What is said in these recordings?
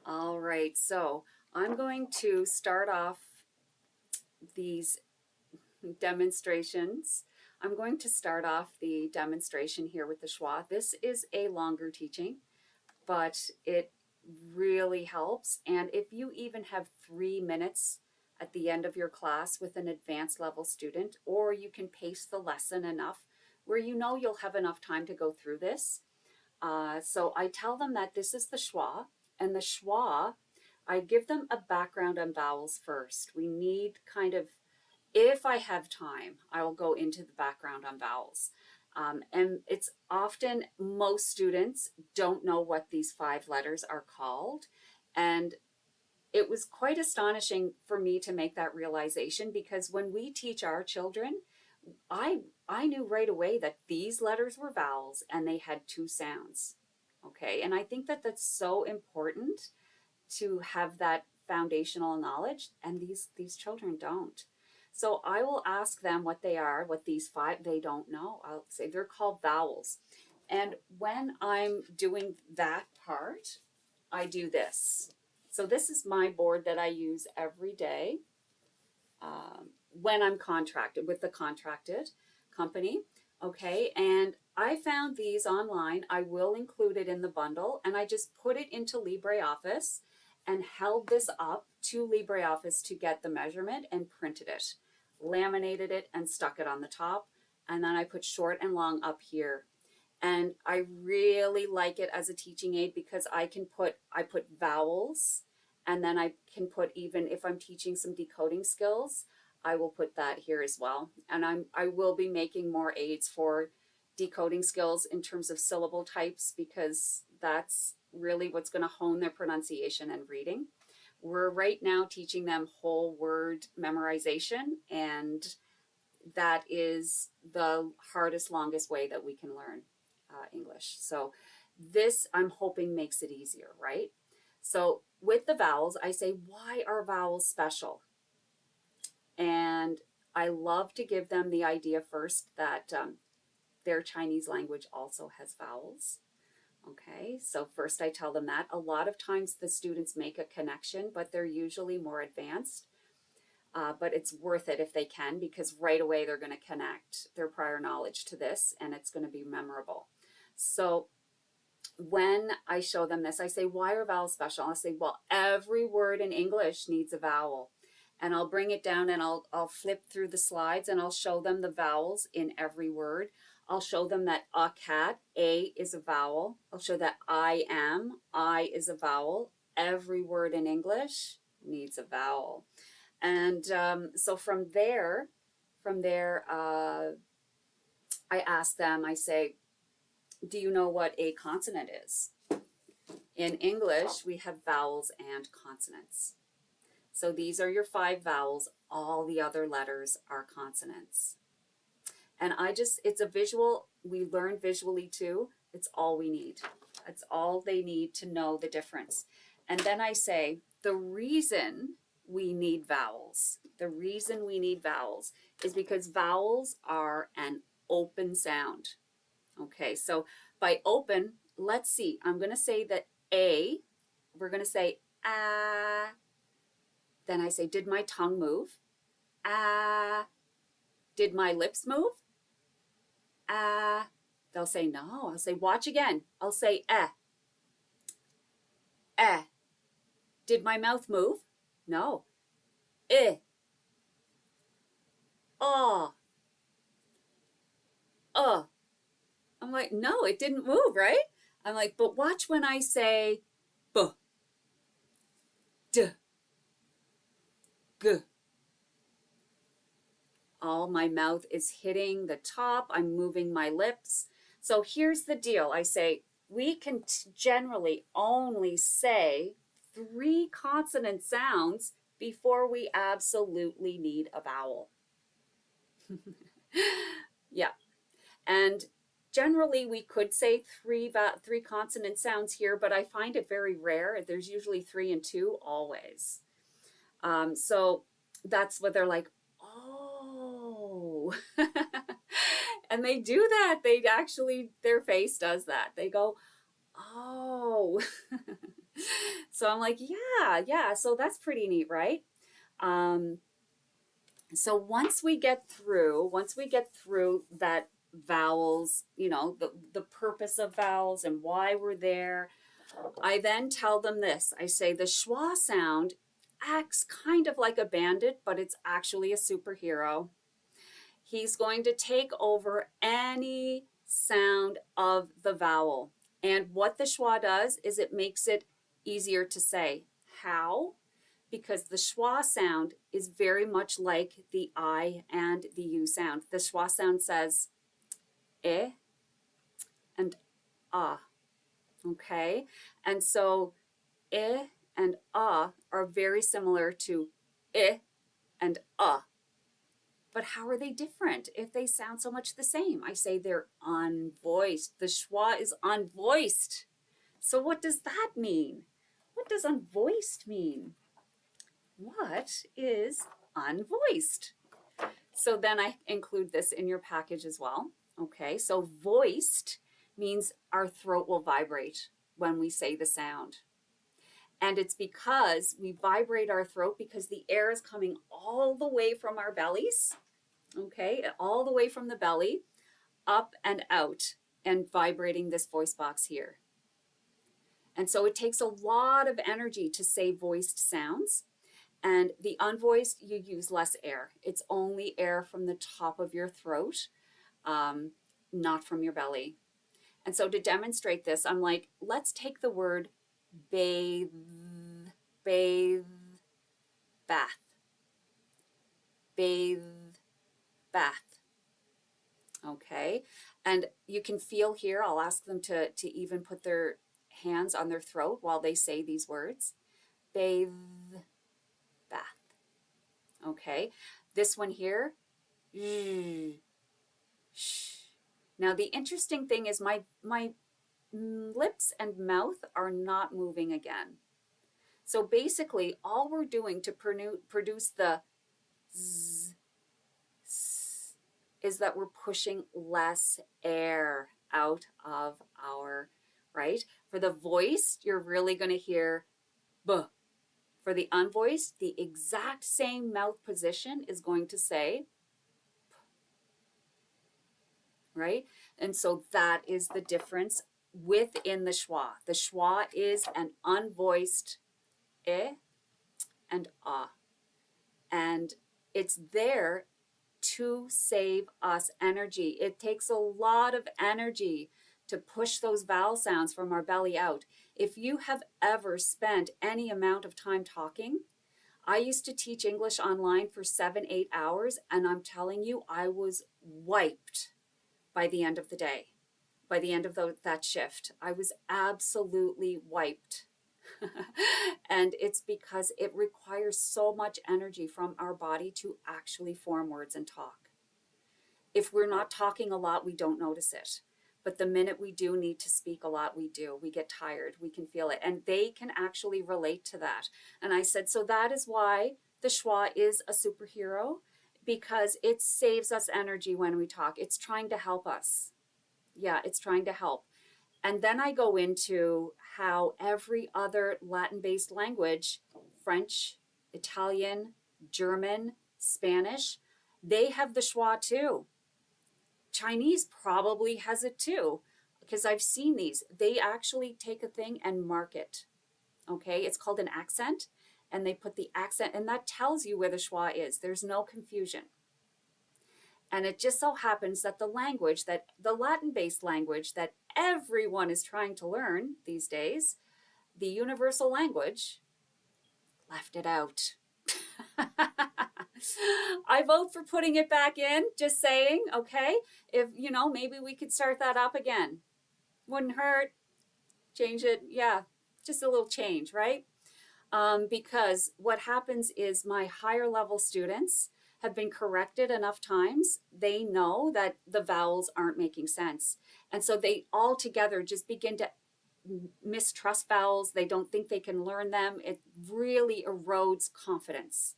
All right, so I'm going to start off these demonstrations. I'm going to start off the demonstration here with the schwa. This is a longer teaching, but it really helps. And if you even have 3 minutes at the end of your class with an advanced level student, or you can pace the lesson enough where you know you'll have enough time to go through this. So I tell them that this is the schwa, and the schwa, I give them a background on vowels first. We need kind of, if I have time, I will go into the background on vowels. And it's often most students don't know what these 5 letters are called. And it was quite astonishing for me to make that realization, because when we teach our children, I knew right away that these letters were vowels and they had 2 sounds. Okay, and I think that that's so important to have that foundational knowledge, and these children don't. So I will ask them what they are, what these 5, they don't know. I'll say they're called vowels. And when I'm doing that part, I do this. So this is my board that I use every day when I'm contracted with the contracted company. Okay, and I found these online. I will include it in the bundle, and I just put it into LibreOffice and held this up to LibreOffice to get the measurement and printed it, laminated it and stuck it on the top, and then I put short and long up here. And I really like it as a teaching aid because I put vowels, and then I can put, even if I'm teaching some decoding skills, I will put that here as well. And I will be making more aids for decoding skills in terms of syllable types, because that's really what's going to hone their pronunciation and reading. We're right now teaching them whole word memorization, and that is the hardest, longest way that we can learn English. So this, I'm hoping, makes it easier, right? So with the vowels, I say, why are vowels special? And I love to give them the idea first that their Chinese language also has vowels. Okay, so first I tell them that. A lot of times the students make a connection, but they're usually more advanced. But it's worth it if they can, because right away they're going to connect their prior knowledge to this, and it's going to be memorable. So when I show them this, I say, why are vowels special? I'll say, well, every word in English needs a vowel. And I'll bring it down and I'll flip through the slides and I'll show them the vowels in every word. I'll show them that a cat, A is a vowel. I'll show that I is a vowel. Every word in English needs a vowel. And so from there, I ask them, I say, do you know what a consonant is? In English, we have vowels and consonants. So these are your 5 vowels. All the other letters are consonants. And it's a visual, we learn visually too. It's all we need. It's all they need to know the difference. And then I say, the reason we need vowels is because vowels are an open sound. Okay, so by open, let's see, I'm going to say that A, we're going to say ah. Then I say, did my tongue move? Ah. Did my lips move? Ah. They'll say no. I'll say, watch again. I'll say eh. Eh. Did my mouth move? No. Eh. Oh. I'm like, no, it didn't move, right? I'm like, but watch when I say b, d, g. All my mouth is hitting the top. I'm moving my lips. So here's the deal. I say, we can generally only say 3 consonant sounds before we absolutely need a vowel. Yeah. And generally we could say three consonant sounds here, but I find it very rare. There's usually 3 and 2 always. So that's what they're like, oh. And they do that. They actually, their face does that. They go, oh. So I'm like, yeah. So that's pretty neat, right? Um, so once we get through that vowels, you know, the purpose of vowels and why we're there, I then tell them this. I say the schwa sound acts kind of like a bandit, but it's actually a superhero. He's going to take over any sound of the vowel. And what the schwa does is it makes it easier to say. How? Because the schwa sound is very much like the I and the U sound. The schwa sound says eh and ah, okay? And so eh and ah are very similar to eh and ah. But how are they different if they sound so much the same? I say they're unvoiced. The schwa is unvoiced. So what does that mean? What does unvoiced mean? What is unvoiced? So then I include this in your package as well. Okay, so voiced means our throat will vibrate when we say the sound. And it's because we vibrate our throat because the air is coming all the way from our bellies, okay, all the way from the belly up and out and vibrating this voice box here. And so it takes a lot of energy to say voiced sounds. And the unvoiced, you use less air. It's only air from the top of your throat, not from your belly. And so to demonstrate this, I'm like, let's take the word bathe, bathe, bath, bathe, bath. Okay. And you can feel here, I'll ask them to even put their hands on their throat while they say these words. Bathe, bath. Okay. This one here, shh. Now the interesting thing is my lips and mouth are not moving again. So basically all we're doing to produce the z, s, is that we're pushing less air out of our, right? For the voiced, you're really going to hear b. For the unvoiced, the exact same mouth position is going to say, right? And so that is the difference within the schwa. The schwa is an unvoiced eh and ah. And it's there to save us energy. It takes a lot of energy to push those vowel sounds from our belly out. If you have ever spent any amount of time talking, I used to teach English online for 7-8 hours, and I'm telling you, I was wiped by the end of the day. By the end of that shift, I was absolutely wiped. And it's because it requires so much energy from our body to actually form words and talk. If we're not talking a lot, we don't notice it. But the minute we do need to speak a lot, we do. We get tired. We can feel it. And they can actually relate to that. And I said, so that is why the schwa is a superhero, because it saves us energy when we talk. It's trying to help us. Yeah, it's trying to help. And then I go into how every other Latin-based language, French, Italian, German, Spanish, they have the schwa too. Chinese probably has it too, because I've seen these. They actually take a thing and mark it. Okay, it's called an accent, and they put the accent, and that tells you where the schwa is. There's no confusion. And it just so happens that the Latin-based language that everyone is trying to learn these days, the universal language, left it out. I vote for putting it back in, just saying, okay, if, maybe we could start that up again. Wouldn't hurt, change it, yeah, just a little change, right? Because what happens is my higher level students have been corrected enough times, they know that the vowels aren't making sense. And so they all together just begin to mistrust vowels. They don't think they can learn them. It really erodes confidence.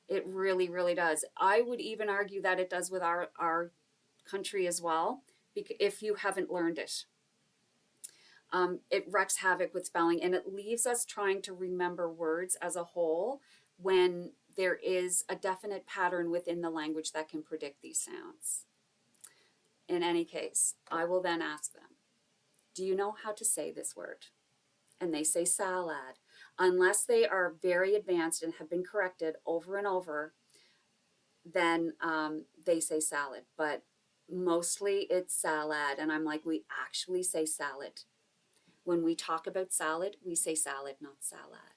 It really, really does. I would even argue that it does with our country as well, if you haven't learned it. It wreaks havoc with spelling, and it leaves us trying to remember words as a whole when there is a definite pattern within the language that can predict these sounds. In any case, I will then ask them, do you know how to say this word? And they say salad. Unless they are very advanced and have been corrected over and over, then they say salad. But mostly it's salad. And I'm like, we actually say salad. When we talk about salad, we say salad, not salad.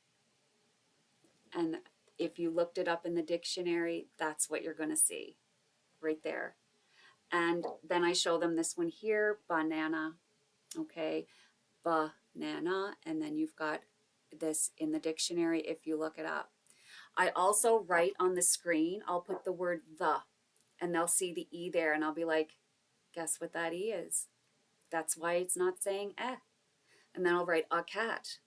And if you looked it up in the dictionary, that's what you're going to see right there. And then I show them this one here, banana, okay, banana, and then you've got this in the dictionary if you look it up. I also write on the screen, I'll put the word the, and they'll see the E there, and I'll be like, guess what that E is? That's why it's not saying eh. And then I'll write a cat.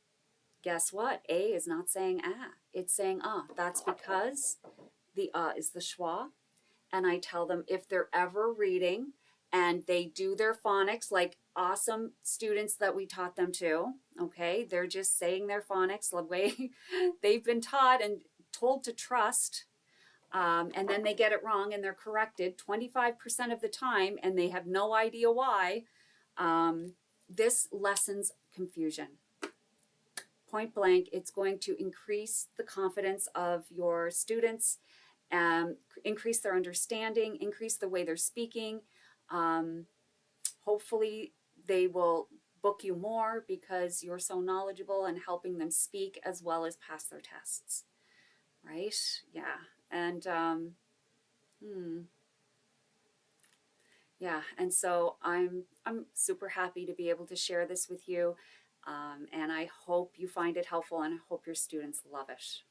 Guess what? A is not saying ah, it's saying ah. That's because the is the schwa. And I tell them if they're ever reading and they do their phonics like awesome students that we taught them to, okay, they're just saying their phonics the way they've been taught and told to trust. And then they get it wrong and they're corrected 25% of the time and they have no idea why. This lessens confusion. Point blank, it's going to increase the confidence of your students, increase their understanding, increase the way they're speaking. Hopefully they will book you more because you're so knowledgeable and helping them speak as well as pass their tests, right? Yeah. And yeah, and so I'm super happy to be able to share this with you, and I hope you find it helpful, and I hope your students love it.